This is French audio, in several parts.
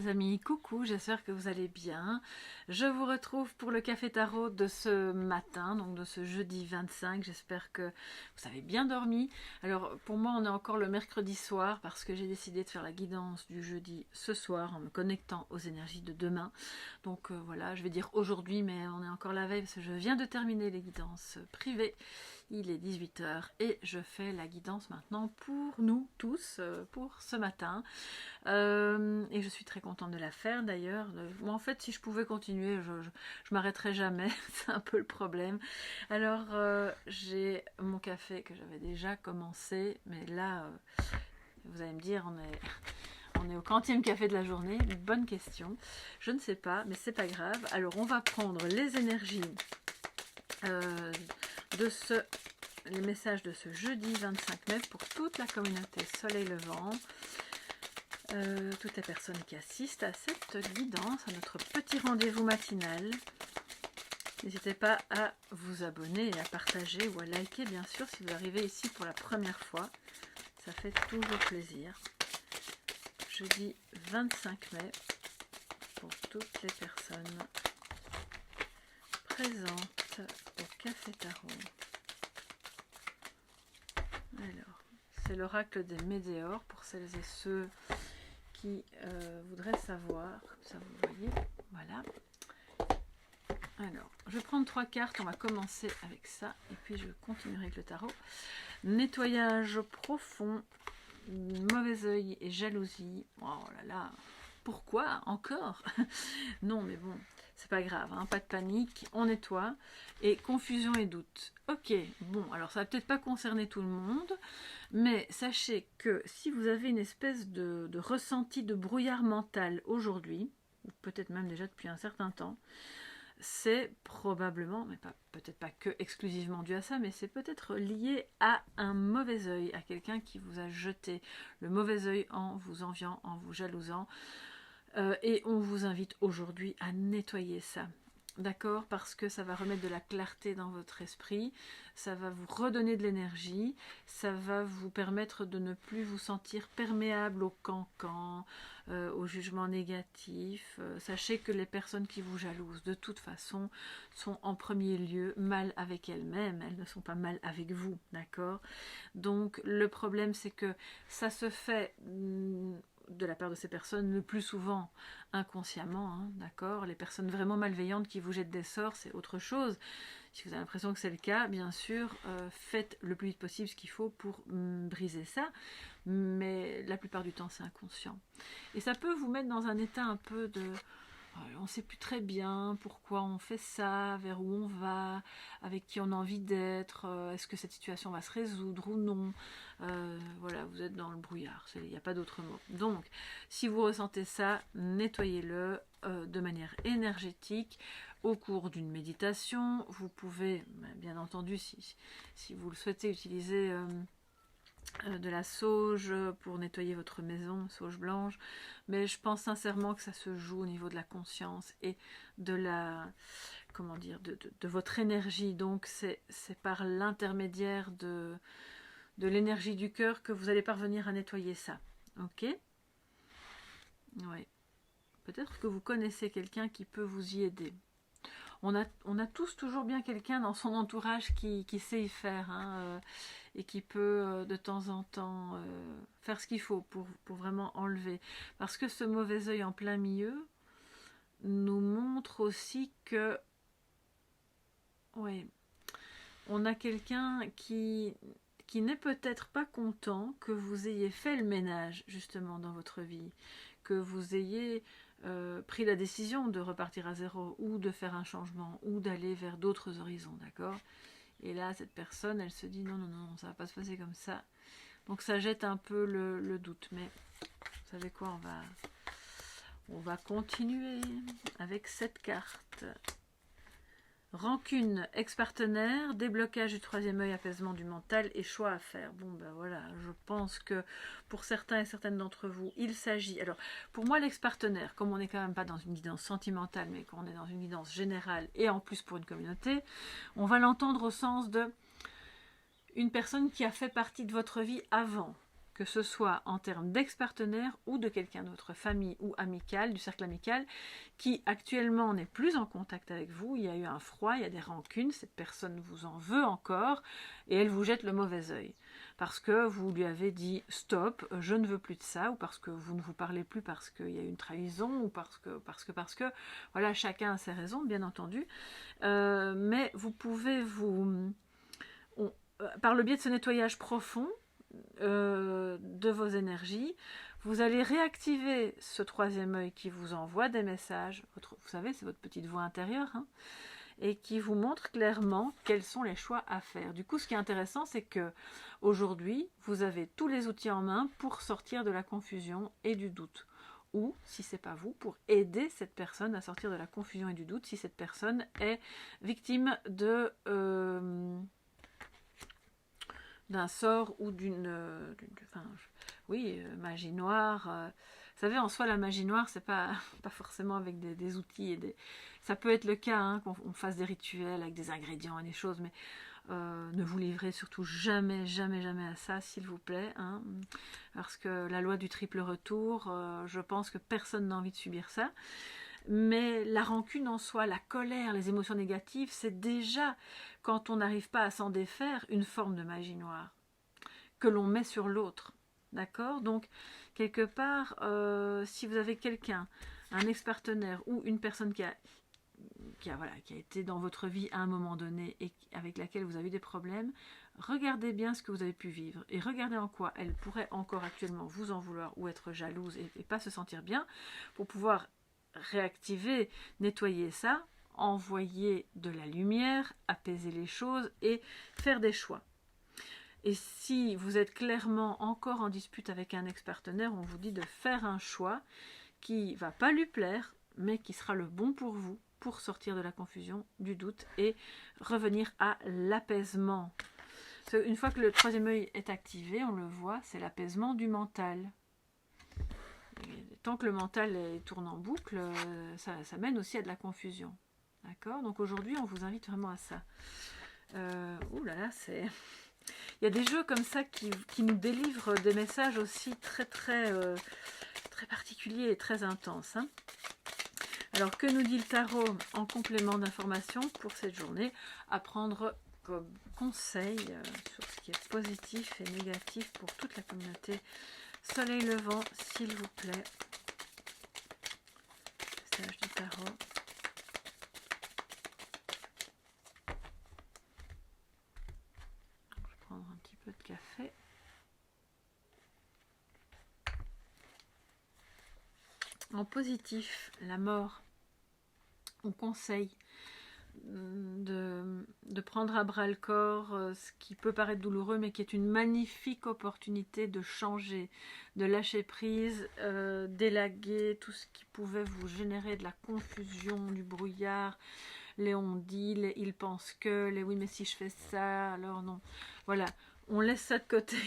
les amis, coucou, j'espère que vous allez bien. Je vous retrouve pour le café tarot de ce matin, donc de ce jeudi 25. J'espère que vous avez bien dormi. Alors pour moi on est encore le mercredi soir parce que j'ai décidé de faire la guidance du jeudi ce soir en me connectant aux énergies de demain. Donc voilà, je vais dire aujourd'hui mais on est encore la veille parce que je viens de terminer les guidances privées. Il est 18h et je fais la guidance maintenant pour nous tous, pour ce matin. Et je suis très contente de la faire d'ailleurs. Moi en fait si je pouvais continuer, je m'arrêterais jamais, c'est un peu le problème. Alors j'ai mon café que j'avais déjà commencé, mais là vous allez me dire on est au 40e café de la journée, bonne question. Je ne sais pas, mais c'est pas grave. Alors on va prendre les énergies les messages de ce jeudi 25 mai pour toute la communauté Soleil Levant, toutes les personnes qui assistent à cette guidance, à notre petit rendez-vous matinal. N'hésitez pas à vous abonner et à partager ou à liker bien sûr si vous arrivez ici pour la première fois, ça fait toujours plaisir. Jeudi 25 mai pour toutes les personnes présentes au Café Tarot. Alors, c'est l'oracle des Météores pour celles et ceux qui voudraient savoir, comme ça vous voyez, voilà. Alors, je vais prendre 3 cartes, on va commencer avec ça, et puis je continuerai avec le tarot. Nettoyage profond, mauvais œil et jalousie. Oh là là, pourquoi encore? Non mais bon, c'est pas grave, hein, pas de panique, on nettoie. Et confusion et doute. Ok, bon, alors ça va peut-être pas concerner tout le monde, mais sachez que si vous avez une espèce de ressenti de brouillard mental aujourd'hui, ou peut-être même déjà depuis un certain temps, c'est probablement, mais peut-être pas que exclusivement dû à ça, mais c'est peut-être lié à un mauvais œil, à quelqu'un qui vous a jeté le mauvais œil en vous enviant, en vous jalousant. Et on vous invite aujourd'hui à nettoyer ça. D'accord? Parce que ça va remettre de la clarté dans votre esprit, ça va vous redonner de l'énergie, ça va vous permettre de ne plus vous sentir perméable au cancan, au jugement négatif. Sachez que les personnes qui vous jalousent, de toute façon, sont en premier lieu mal avec elles-mêmes, elles ne sont pas mal avec vous, d'accord? Donc le problème c'est que ça se fait de la part de ces personnes, le plus souvent inconsciemment, hein, d'accord. Les personnes vraiment malveillantes qui vous jettent des sorts, c'est autre chose. Si vous avez l'impression que c'est le cas, bien sûr, faites le plus vite possible ce qu'il faut pour briser ça, mais la plupart du temps, c'est inconscient. Et ça peut vous mettre dans un état un peu de... on ne sait plus très bien pourquoi on fait ça, vers où on va, avec qui on a envie d'être, est-ce que cette situation va se résoudre ou non. Voilà, vous êtes dans le brouillard, il n'y a pas d'autre mot. Donc, si vous ressentez ça, nettoyez-le de manière énergétique au cours d'une méditation. Vous pouvez, bien entendu, si vous le souhaitez, utiliser... de la sauge pour nettoyer votre maison, sauge blanche, mais je pense sincèrement que ça se joue au niveau de la conscience et de la, comment dire, de votre énergie. Donc c'est par l'intermédiaire de l'énergie du cœur que vous allez parvenir à nettoyer ça. Ok? Oui. Peut-être que vous connaissez quelqu'un qui peut vous y aider. On a tous toujours bien quelqu'un dans son entourage qui sait y faire, hein, et qui peut de temps en temps faire ce qu'il faut pour vraiment enlever. Parce que ce mauvais œil en plein milieu nous montre aussi que, ouais, on a quelqu'un qui n'est peut-être pas content que vous ayez fait le ménage justement dans votre vie, que vous ayez pris la décision de repartir à zéro ou de faire un changement ou d'aller vers d'autres horizons, d'accord? Et là, cette personne, elle se dit non, non, non, ça va pas se passer comme ça. Donc ça jette un peu le doute. Mais vous savez quoi, on va continuer avec cette carte. Rancune, ex-partenaire, déblocage du troisième œil, apaisement du mental et choix à faire. Bon ben voilà, je pense que pour certains et certaines d'entre vous, il s'agit... Alors pour moi l'ex-partenaire, comme on n'est quand même pas dans une guidance sentimentale, mais qu'on est dans une guidance générale et en plus pour une communauté, on va l'entendre au sens de une personne qui a fait partie de votre vie avant que ce soit en termes d'ex-partenaire ou de quelqu'un d'autre, famille ou amical, du cercle amical, qui actuellement n'est plus en contact avec vous, il y a eu un froid, il y a des rancunes, cette personne vous en veut encore, et elle vous jette le mauvais œil. Parce que vous lui avez dit stop, je ne veux plus de ça, ou parce que vous ne vous parlez plus parce qu'il y a eu une trahison, ou parce que, voilà, chacun a ses raisons, bien entendu. Mais vous pouvez par le biais de ce nettoyage profond de vos énergies, vous allez réactiver ce troisième œil qui vous envoie des messages. Vous savez, c'est votre petite voix intérieure, hein, et qui vous montre clairement quels sont les choix à faire. Du coup, ce qui est intéressant, c'est que aujourd'hui, vous avez tous les outils en main pour sortir de la confusion et du doute. Ou, si ce n'est pas vous, pour aider cette personne à sortir de la confusion et du doute, si cette personne est victime d'un sort ou magie noire. Vous savez, en soi, la magie noire, c'est pas forcément avec des outils. Ça peut être le cas, hein, qu'on fasse des rituels avec des ingrédients et des choses, mais ne vous livrez surtout jamais, jamais, jamais à ça, s'il vous plaît. Hein, parce que la loi du triple retour, je pense que personne n'a envie de subir ça. Mais la rancune en soi, la colère, les émotions négatives, c'est déjà, quand on n'arrive pas à s'en défaire, une forme de magie noire que l'on met sur l'autre. D'accord? Donc, quelque part, si vous avez quelqu'un, un ex-partenaire ou une personne qui a été dans votre vie à un moment donné et avec laquelle vous avez eu des problèmes, regardez bien ce que vous avez pu vivre et regardez en quoi elle pourrait encore actuellement vous en vouloir ou être jalouse et pas se sentir bien pour pouvoir réactiver, nettoyer ça, envoyer de la lumière, apaiser les choses et faire des choix. Et si vous êtes clairement encore en dispute avec un ex-partenaire, on vous dit de faire un choix qui ne va pas lui plaire, mais qui sera le bon pour vous, pour sortir de la confusion, du doute et revenir à l'apaisement. Une fois que le troisième œil est activé, on le voit, c'est l'apaisement du mental. Et tant que le mental tourne en boucle, ça mène aussi à de la confusion. D'accord? Donc aujourd'hui, on vous invite vraiment à ça. Ouh là là, c'est... Il y a des jeux comme ça qui nous délivrent des messages aussi très particuliers et très intenses. Hein. Alors, que nous dit le tarot en complément d'information pour cette journée? À prendre comme conseil sur ce qui est positif et négatif pour toute la communauté. Soleil levant, s'il vous plaît. Message du tarot. Je vais prendre un petit peu de café. En positif, la mort. On conseille de prendre à bras le corps ce qui peut paraître douloureux, mais qui est une magnifique opportunité de changer, de lâcher prise, d'élaguer tout ce qui pouvait vous générer de la confusion, du brouillard, les on dit, les il pense que, les oui mais si je fais ça, alors non. Voilà, on laisse ça de côté.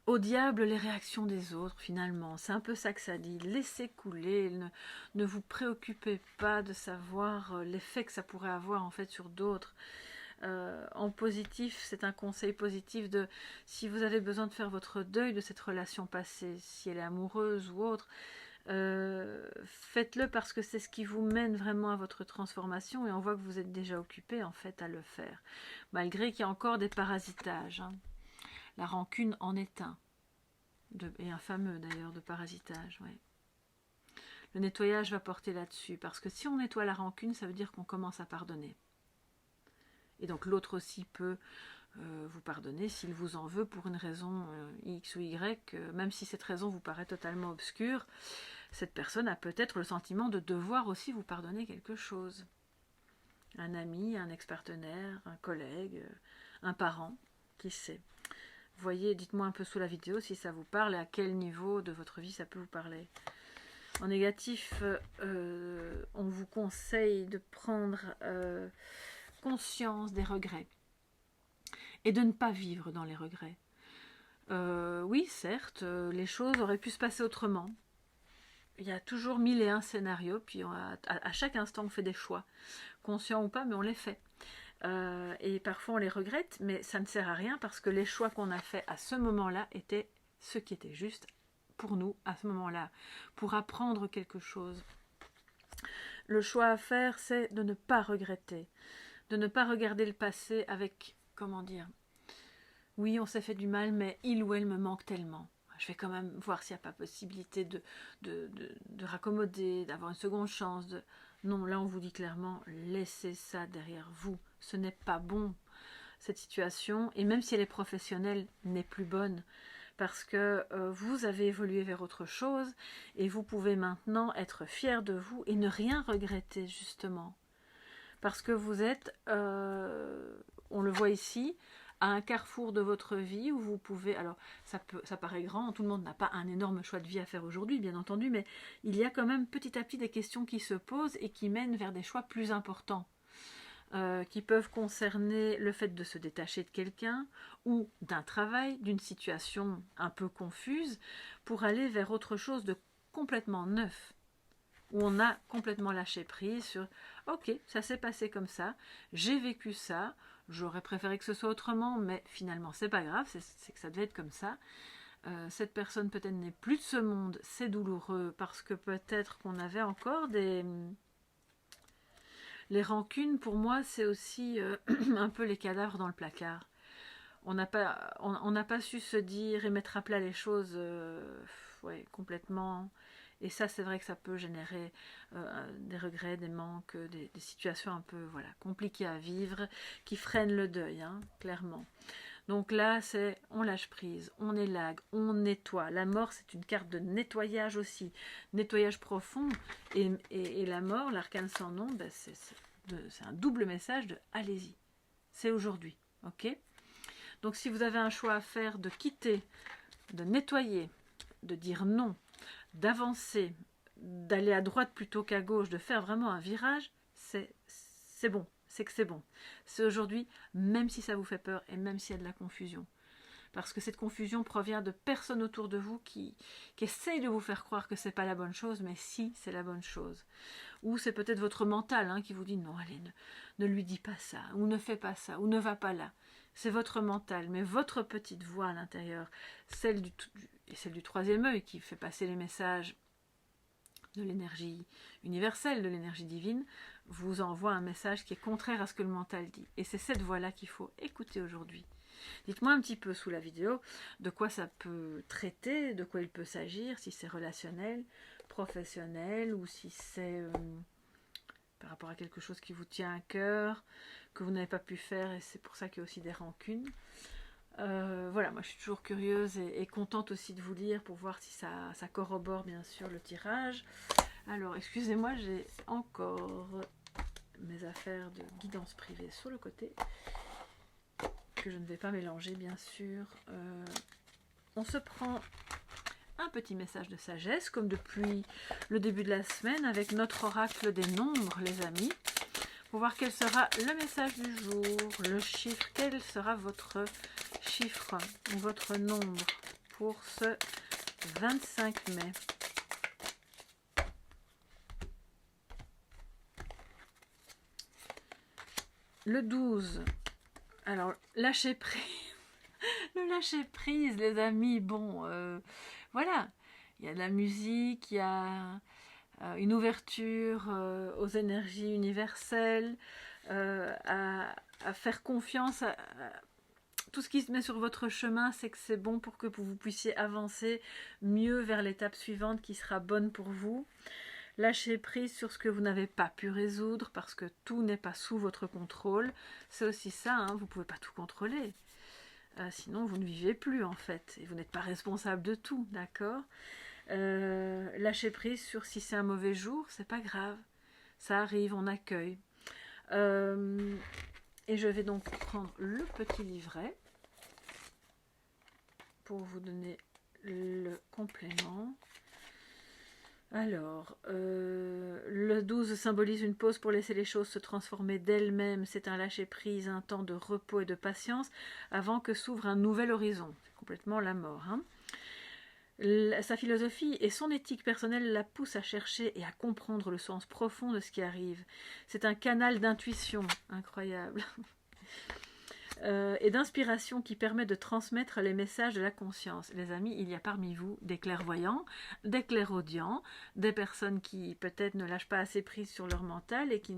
Au diable les réactions des autres, finalement. C'est un peu ça que ça dit. Laissez couler, ne vous préoccupez pas de savoir l'effet que ça pourrait avoir en fait sur d'autres. En positif, c'est un conseil positif de si vous avez besoin de faire votre deuil de cette relation passée, si elle est amoureuse ou autre, faites-le parce que c'est ce qui vous mène vraiment à votre transformation et on voit que vous êtes déjà occupé en fait à le faire. Malgré qu'il y a encore des parasitages. Hein. La rancune en est un. Et un fameux d'ailleurs de parasitage. Ouais. Le nettoyage va porter là-dessus. Parce que si on nettoie la rancune, ça veut dire qu'on commence à pardonner. Et donc l'autre aussi peut vous pardonner s'il vous en veut pour une raison X ou Y. Même si cette raison vous paraît totalement obscure, cette personne a peut-être le sentiment de devoir aussi vous pardonner quelque chose. Un ami, un ex-partenaire, un collègue, un parent, qui sait. Voyez, dites-moi un peu sous la vidéo si ça vous parle et à quel niveau de votre vie ça peut vous parler. En négatif, on vous conseille de prendre conscience des regrets et de ne pas vivre dans les regrets. Oui, certes, les choses auraient pu se passer autrement. Il y a toujours 1001 scénarios, puis à chaque instant on fait des choix, conscients ou pas, mais on les fait. Et parfois on les regrette, mais ça ne sert à rien parce que les choix qu'on a faits à ce moment-là étaient ce qui était juste pour nous à ce moment-là, pour apprendre quelque chose. Le choix à faire, c'est de ne pas regretter, de ne pas regarder le passé avec, comment dire, oui, on s'est fait du mal, mais il ou elle me manque tellement. Je vais quand même voir s'il n'y a pas possibilité de raccommoder, d'avoir une seconde chance. Non, là on vous dit clairement, laissez ça derrière vous. Ce n'est pas bon, cette situation. Et même si elle est professionnelle, n'est plus bonne. Parce que vous avez évolué vers autre chose et vous pouvez maintenant être fier de vous et ne rien regretter justement. Parce que vous êtes, on le voit ici, à un carrefour de votre vie où vous pouvez, alors ça paraît grand, tout le monde n'a pas un énorme choix de vie à faire aujourd'hui bien entendu, mais il y a quand même petit à petit des questions qui se posent et qui mènent vers des choix plus importants. Qui peuvent concerner le fait de se détacher de quelqu'un ou d'un travail, d'une situation un peu confuse, pour aller vers autre chose de complètement neuf, où on a complètement lâché prise sur « Ok, ça s'est passé comme ça, j'ai vécu ça, j'aurais préféré que ce soit autrement, mais finalement c'est pas grave, c'est que ça devait être comme ça. Cette personne peut-être n'est plus de ce monde, c'est douloureux, parce que peut-être qu'on avait encore des... » Les rancunes, pour moi, c'est aussi un peu les cadavres dans le placard. On n'a pas su se dire et mettre à plat les choses ouais, complètement. Et ça, c'est vrai que ça peut générer des regrets, des manques, des situations un peu voilà, compliquées à vivre, qui freinent le deuil, hein, clairement. Donc là, c'est on lâche prise, on élague, on nettoie. La mort, c'est une carte de nettoyage aussi, nettoyage profond. Et la mort, l'arcane sans nom, ben c'est un double message de allez-y, c'est aujourd'hui, ok? Donc si vous avez un choix à faire de quitter, de nettoyer, de dire non, d'avancer, d'aller à droite plutôt qu'à gauche, de faire vraiment un virage, c'est bon. C'est que c'est bon. C'est aujourd'hui, même si ça vous fait peur et même s'il y a de la confusion. Parce que cette confusion provient de personnes autour de vous qui essayent de vous faire croire que c'est pas la bonne chose, mais si, c'est la bonne chose. Ou c'est peut-être votre mental hein, qui vous dit non, allez, ne lui dis pas ça, ou ne fais pas ça, ou ne va pas là. C'est votre mental, mais votre petite voix à l'intérieur, celle du troisième œil qui fait passer les messages de l'énergie universelle, de l'énergie divine, vous envoie un message qui est contraire à ce que le mental dit. Et c'est cette voix-là qu'il faut écouter aujourd'hui. Dites-moi un petit peu sous la vidéo de quoi ça peut traiter, de quoi il peut s'agir, si c'est relationnel, professionnel, ou si c'est par rapport à quelque chose qui vous tient à cœur, que vous n'avez pas pu faire, et c'est pour ça qu'il y a aussi des rancunes. Voilà, moi je suis toujours curieuse et contente aussi de vous lire pour voir si ça corrobore bien sûr le tirage. Alors, excusez-moi, j'ai encore mes affaires de guidance privée sur le côté, que je ne vais pas mélanger bien sûr. On se prend un petit message de sagesse, comme depuis le début de la semaine, avec notre oracle des nombres, les amis, pour voir quel sera le message du jour, le chiffre, quel sera votre chiffre ou votre nombre pour ce 25 mai. Le 12, alors lâcher prise, le lâcher prise les amis, bon, voilà, il y a de la musique, il y a une ouverture aux énergies universelles, à faire confiance à tout ce qui se met sur votre chemin, c'est que c'est bon pour que vous puissiez avancer mieux vers l'étape suivante qui sera bonne pour vous. Lâchez prise sur ce que vous n'avez pas pu résoudre parce que tout n'est pas sous votre contrôle. C'est aussi ça, hein, vous ne pouvez pas tout contrôler. Sinon, vous ne vivez plus en fait et vous n'êtes pas responsable de tout, d'accord? Lâchez prise sur si c'est un mauvais jour, c'est pas grave. Ça arrive, on accueille. Et je vais donc prendre le petit livret pour vous donner le complément. Alors, le 12 symbolise une pause pour laisser les choses se transformer d'elles-mêmes. C'est un lâcher-prise, un temps de repos et de patience avant que s'ouvre un nouvel horizon. C'est complètement la mort. Hein. Sa philosophie et son éthique personnelle la poussent à chercher et à comprendre le sens profond de ce qui arrive. C'est un canal d'intuition incroyable et d'inspiration qui permet de transmettre les messages de la conscience. Les amis, il y a parmi vous des clairvoyants, des clairaudients, des personnes qui peut-être ne lâchent pas assez prise sur leur mental et qui...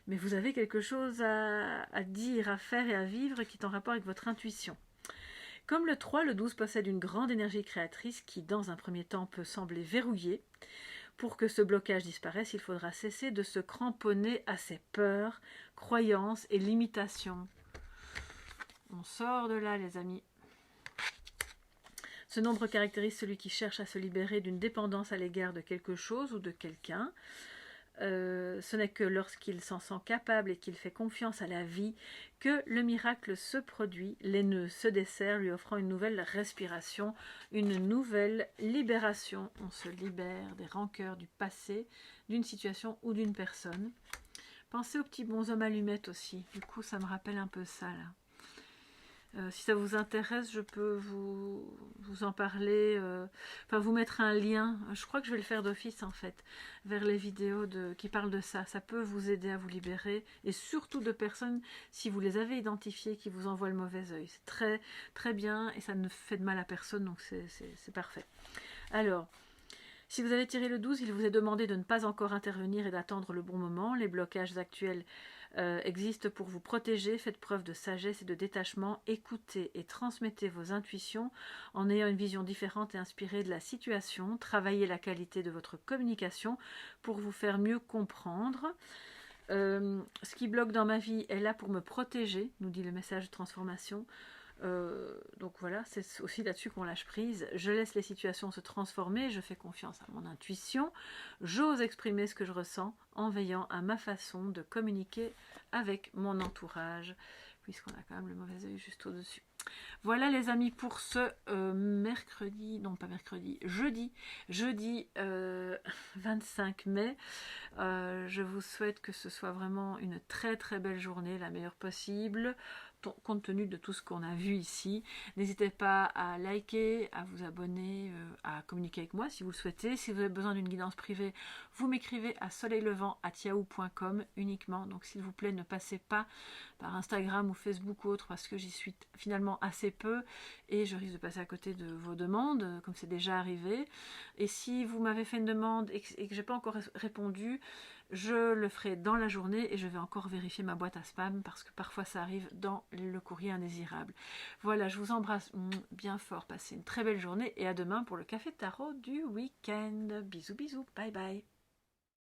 Mais vous avez quelque chose à dire, à faire et à vivre qui est en rapport avec votre intuition. Comme le 3, le 12 possède une grande énergie créatrice qui, dans un premier temps, peut sembler verrouillée. Pour que ce blocage disparaisse, il faudra cesser de se cramponner à ses peurs, croyances et limitations. On sort de là, les amis. Ce nombre caractérise celui qui cherche à se libérer d'une dépendance à l'égard de quelque chose ou de quelqu'un. Ce n'est que lorsqu'il s'en sent capable et qu'il fait confiance à la vie que le miracle se produit, les nœuds se desserrent, lui offrant une nouvelle respiration, une nouvelle libération. On se libère des rancœurs du passé, d'une situation ou d'une personne. Pensez aux petits bonshommes allumettes aussi, du coup ça me rappelle un peu ça là. Si ça vous intéresse, je peux vous en parler, enfin vous mettre un lien, je crois que je vais le faire d'office en fait, vers les vidéos qui parlent de ça. Ça peut vous aider à vous libérer, et surtout de personnes, si vous les avez identifiées, qui vous envoient le mauvais œil. C'est très, très bien, et ça ne fait de mal à personne, donc c'est parfait. Alors, si vous avez tiré le 12, il vous est demandé de ne pas encore intervenir et d'attendre le bon moment. Les blocages actuels existent pour vous protéger. Faites preuve de sagesse et de détachement. Écoutez et transmettez vos intuitions en ayant une vision différente et inspirée de la situation. Travaillez la qualité de votre communication pour vous faire mieux comprendre. Ce qui bloque dans ma vie est là pour me protéger, nous dit le message de transformation. Donc voilà, c'est aussi là-dessus qu'on lâche prise. Je laisse les situations se transformer, je fais confiance à mon intuition, j'ose exprimer ce que je ressens en veillant à ma façon de communiquer avec mon entourage, puisqu'on a quand même le mauvais œil juste au-dessus. Voilà les amis pour ce jeudi 25 mai. Je vous souhaite que ce soit vraiment une très très belle journée, la meilleure possible, compte tenu de tout ce qu'on a vu ici. N'hésitez pas à liker, à vous abonner, à communiquer avec moi si vous le souhaitez. Si vous avez besoin d'une guidance privée, vous m'écrivez à soleillevent@yahoo.com uniquement. Donc s'il vous plaît, ne passez pas par Instagram ou Facebook ou autre, parce que j'y suis finalement assez peu et je risque de passer à côté de vos demandes, comme c'est déjà arrivé. Et si vous m'avez fait une demande et que j'ai pas encore répondu, je le ferai dans la journée et je vais encore vérifier ma boîte à spam parce que parfois ça arrive dans le courrier indésirable. Voilà, je vous embrasse bien fort, passez une très belle journée et à demain pour le café tarot du week-end. Bisous bisous, bye bye.